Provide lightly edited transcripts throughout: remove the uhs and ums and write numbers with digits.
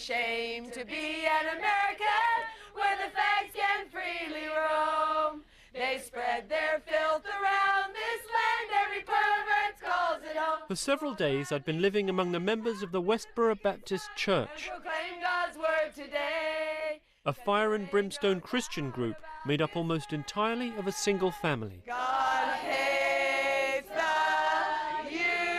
Shame to be an American where the fags can freely roam. They spread their filth around this land, every pervert calls it home. For several days I'd been living among the members of the Westboro Baptist Church, Proclaim God's word today. a fire and brimstone Christian group made up almost entirely of a single family. God hates the USA.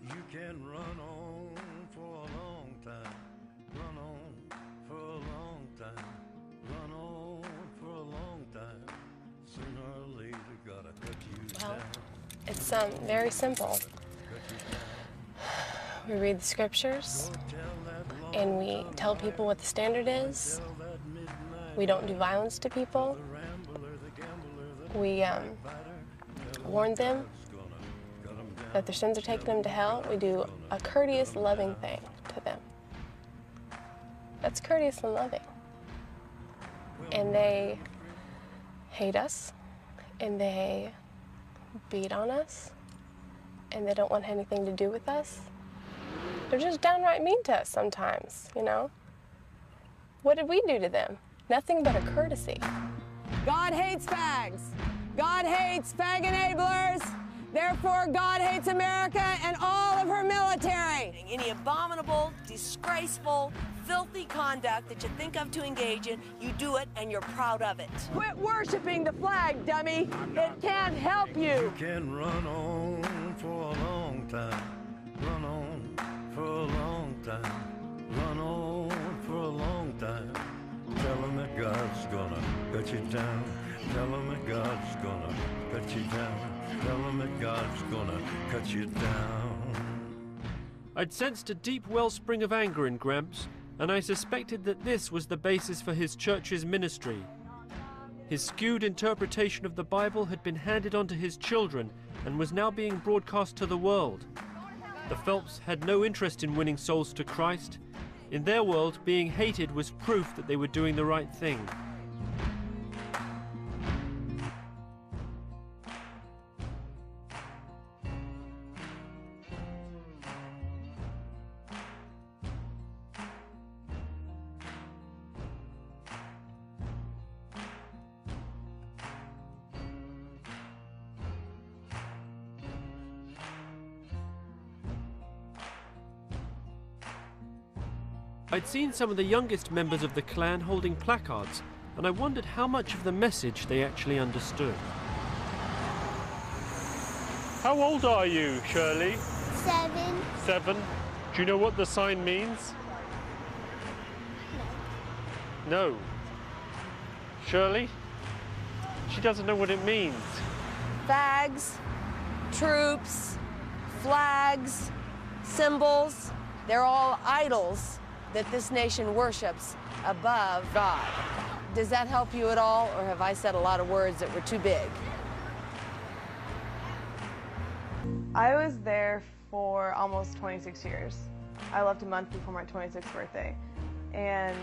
You can run on for a long time, run on for a long time, run on for a long time. Sooner or later, gotta cut you down. It's very simple. We read the scriptures, and we tell people what the standard is. We don't do violence to people. We warn them that their sins are taking them to hell. We do a courteous, loving thing to them. That's courteous and loving. And they hate us, and they beat on us, and they don't want anything to do with us. They're just downright mean to us sometimes, you know? What did we do to them? Nothing but a courtesy. God hates fags. God hates fag enablers. Therefore, God hates America and all of her military. Any abominable, disgraceful, filthy conduct that you think of to engage in, you do it and you're proud of it. Quit worshiping the flag, dummy. It can't help you. You can run on for a long time, run on for a long time, run on for a long time. Tell them that God's gonna cut you down. Tell them that God's gonna cut you down. Tell them that God's gonna cut you down. I'd sensed a deep wellspring of anger in Gramps, and I suspected that this was the basis for his church's ministry. His skewed interpretation of the Bible had been handed on to his children and was now being broadcast to the world. The Phelps had no interest in winning souls to Christ. In their world, being hated was proof that they were doing the right thing. I'd seen some of the youngest members of the clan holding placards, and I wondered how much of the message they actually understood. How old are you, Shirley? 7. 7. Do you know what the sign means? No. Shirley? She doesn't know what it means. Fags, troops, flags, symbols, they're all idols that this nation worships above God. Does that help you at all, or have I said a lot of words that were too big? I was there for almost 26 years. I left a month before my 26th birthday. And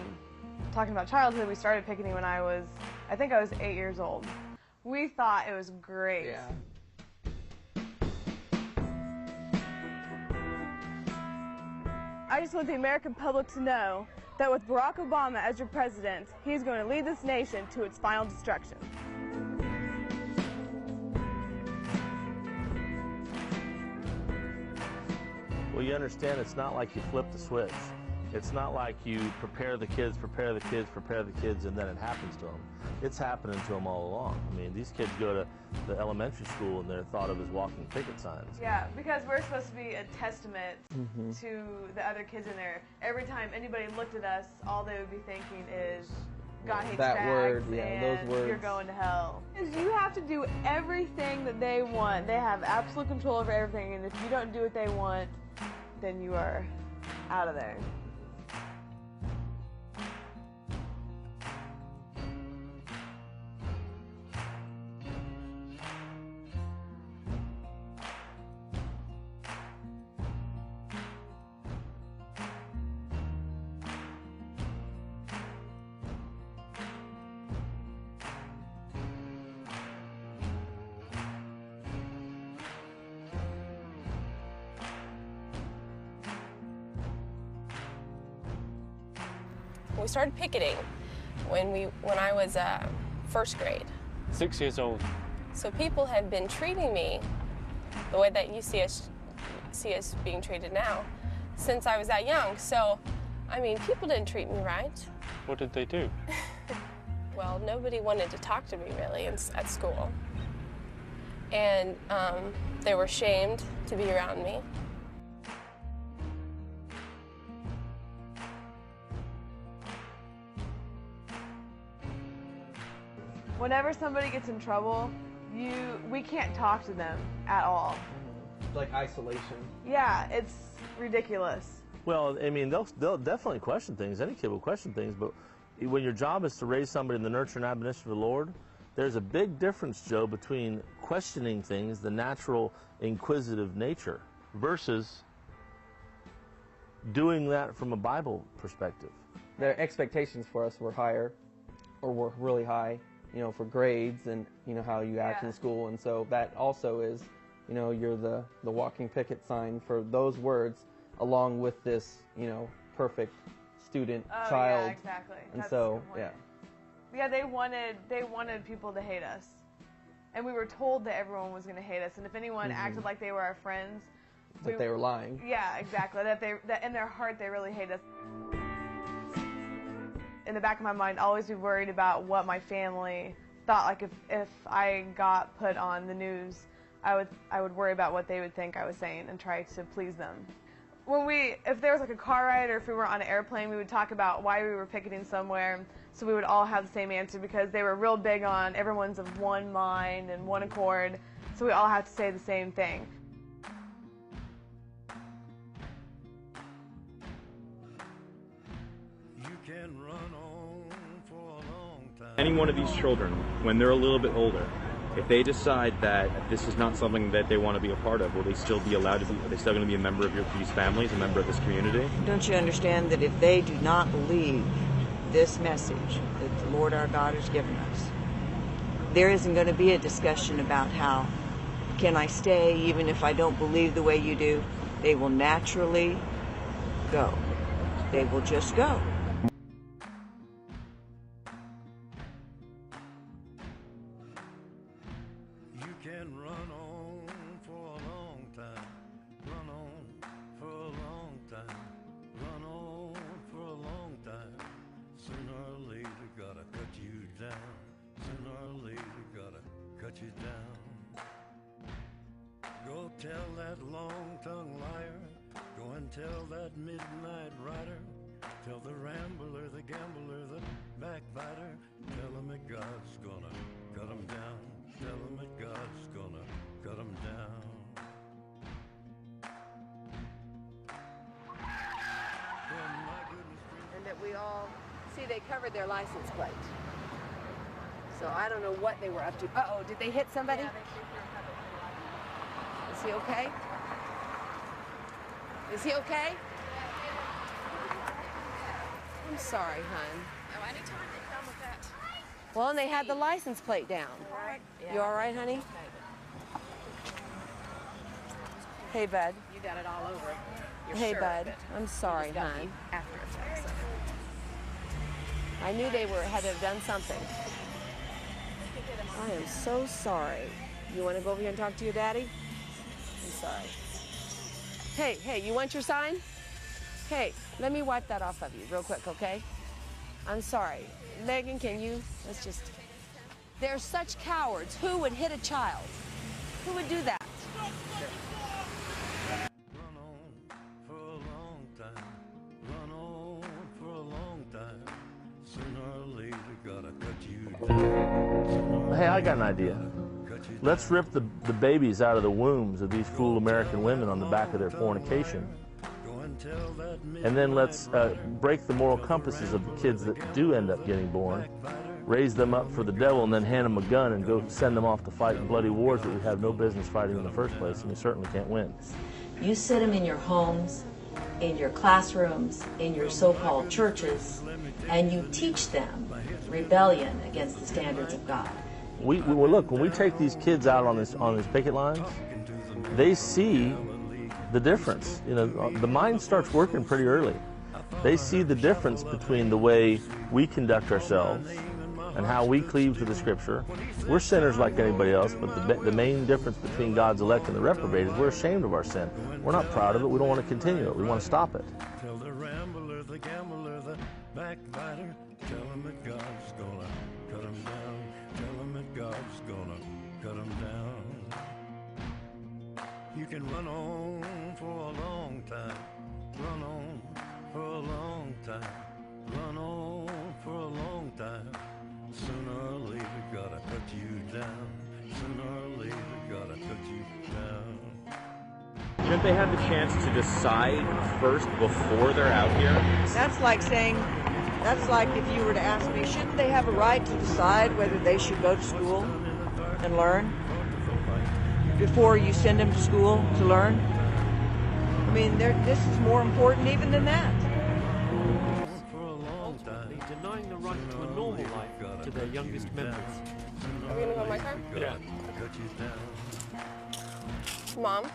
talking about childhood, we started picketing when I think I was 8 years old. We thought it was great. Yeah. I just want the American public to know that with Barack Obama as your president, he's going to lead this nation to its final destruction. Well, you understand it's not like you flip the switch. It's not like you prepare the kids, and then it happens to them. It's happening to them all along. I mean, these kids go to the elementary school and they're thought of as walking picket signs. Yeah, because we're supposed to be a testament to the other kids in there. Every time anybody looked at us, all they would be thinking is, God hates that fags, word, yeah, and those words. You're going to hell. You have to do everything that they want. They have absolute control over everything, and if you don't do what they want, then you are out of there. We started picketing when I was first grade. 6 years old. So people have been treating me the way that you see us being treated now since I was that young. So, I mean, people didn't treat me right. What did they do? Well, nobody wanted to talk to me really at school. And they were ashamed to be around me. Whenever somebody gets in trouble, we can't talk to them at all. Like isolation. Yeah, it's ridiculous. Well, I mean, they'll definitely question things. Any kid will question things, but when your job is to raise somebody in the nurture and admonition of the Lord, there's a big difference, Joe, between questioning things, the natural inquisitive nature, versus doing that from a Bible perspective. Their expectations for us were higher, or were really high, you know, for grades and, you know, how you act in school. And so that also is, you know, you're the walking picket sign for those words, along with this, you know, perfect student, child. Yeah, exactly. And That's so, a good point. Yeah, they wanted people to hate us. And we were told that everyone was going to hate us. And if anyone acted like they were our friends, that they were lying. Yeah, exactly. That in their heart they really hate us. In the back of my mind, I'd always be worried about what my family thought. Like if I got put on the news, I would worry about what they would think I was saying and try to please them. If there was like a car ride or if we were on an airplane, we would talk about why we were picketing somewhere, so we would all have the same answer because they were real big on everyone's of one mind and one accord, so we all have to say the same thing. You can run on for a long time. Any one of these children, when they're a little bit older, if they decide that this is not something that they want to be a part of, will they still be allowed to be? Are they still going to be a member of these families, a member of this community? Don't you understand that if they do not believe this message that the Lord our God has given us, there isn't going to be a discussion about how can I stay even if I don't believe the way you do. They will naturally go. They will just go. You can run on for a long time. Run on for a long time. Run on for a long time. Sooner or later, gotta cut you down. Sooner or later, gotta cut you down. Go tell that long-tongued liar. Go and tell that midnight rider. Tell the rambler, the gambler, the backbiter. Tell him that God's gonna cut him down. Tell him that God's gonna cut him down. And that we all see they covered their license plate. So I don't know what they were up to. Uh-oh, did they hit somebody? Is he okay? Is he okay? I'm sorry, hon. No, anytime they come with that. Well, and they had the license plate down. You all right, honey? Hey, bud. You got it all over. You're Hey, sure bud. of it. I'm sorry, You just got hon. the after effects of it. I knew they had to have done something. I am so sorry. You want to go over here and talk to your daddy? I'm sorry. Hey, you want your sign? Hey, let me wipe that off of you real quick, okay? I'm sorry. Megan, can you? Let's just... They're such cowards. Who would hit a child? Who would do that? Run on for a long time. Run on for a long time. Sooner or later, gotta cut you down. Hey, I got an idea. Let's rip the babies out of the wombs of these fool American women on the back of their fornication. And then let's break the moral compasses of the kids that do end up getting born, raise them up for the devil, and then hand them a gun and go send them off to fight bloody wars that we have no business fighting in the first place, and we certainly can't win. You sit them in your homes, in your classrooms, in your so-called churches, and you teach them rebellion against the standards of God. Look, when we take these kids out on these picket lines, they see the difference. You know, the mind starts working pretty early. They see the difference between the way we conduct ourselves and how we cleave to the Scripture. We're sinners like anybody else, but the main difference between God's elect and the reprobate is we're ashamed of our sin. We're not proud of it. We don't want to continue it. We want to stop it. Tell the rambler, the gambler, the backbiter, tell him that God's gonna cut him down. Tell him that God's gonna cut him down. You can run on for a long time, run on for a long time, run on for a long time. Sooner or later, gotta cut you down. Sooner or later, gotta cut you down. Shouldn't they have the chance to decide first before they're out here? That's like saying, that's like if you were to ask me, shouldn't they have a right to decide whether they should go to school and learn before you send them to school to learn? I mean, this is more important even than that. Ultimately denying the right to a normal life to their youngest members. Are we gonna go in my car? Yeah. Mom,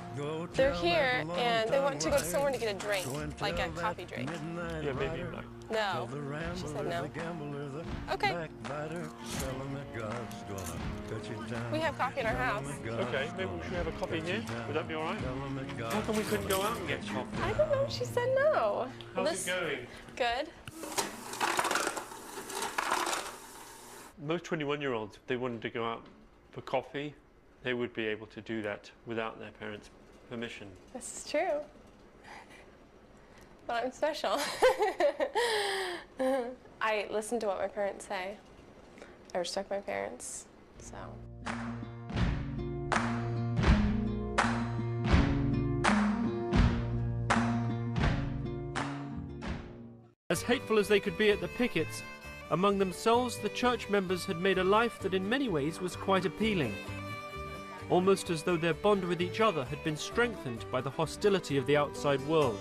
they're here and they want to go somewhere to get a drink, like a coffee drink. Yeah, maybe like. No. She said no. Okay. We have coffee in our house. Okay, maybe we should have a coffee here. Would that be all right? How come we couldn't go out and get coffee? I don't know. She said no. How's it going? Good. Most 21-year-olds, if they wanted to go out for coffee, they would be able to do that without their parents' permission. This is true. But I'm special. I listen to what my parents say. I respect my parents, so. As hateful as they could be at the pickets, among themselves the church members had made a life that in many ways was quite appealing. Almost as though their bond with each other had been strengthened by the hostility of the outside world.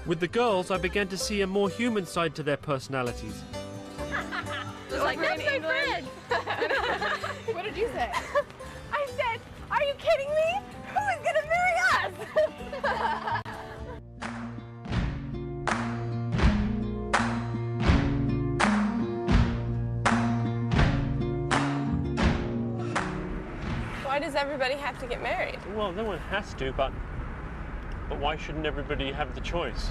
With the girls, I began to see a more human side to their personalities. Like that's my friend. What did you say? I said, are you kidding me? Who is gonna marry us? Why does everybody have to get married? Well, no one has to, but why shouldn't everybody have the choice?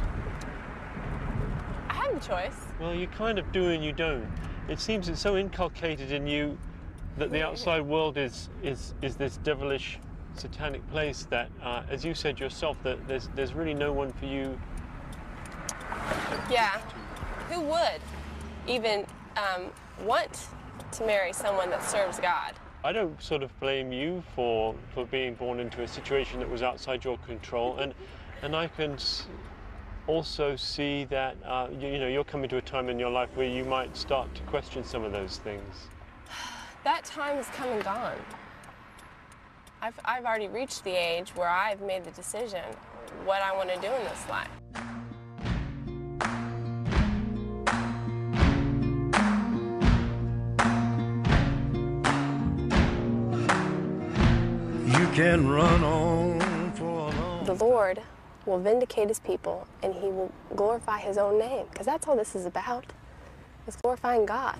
I have the choice. Well, you kind of do and you don't. It seems it's so inculcated in you that the outside world is this devilish, satanic place that, as you said yourself, that there's really no one for you. Yeah. Who would even want to marry someone that serves God? I don't sort of blame you for being born into a situation that was outside your control, and I can also see that you know, you're coming to a time in your life where you might start to question some of those things. That time has come and gone. I've already reached the age where I've made the decision what I want to do in this life. You can run on for a long. The Lord will vindicate his people and he will glorify his own name, because that's all this is about, is glorifying God.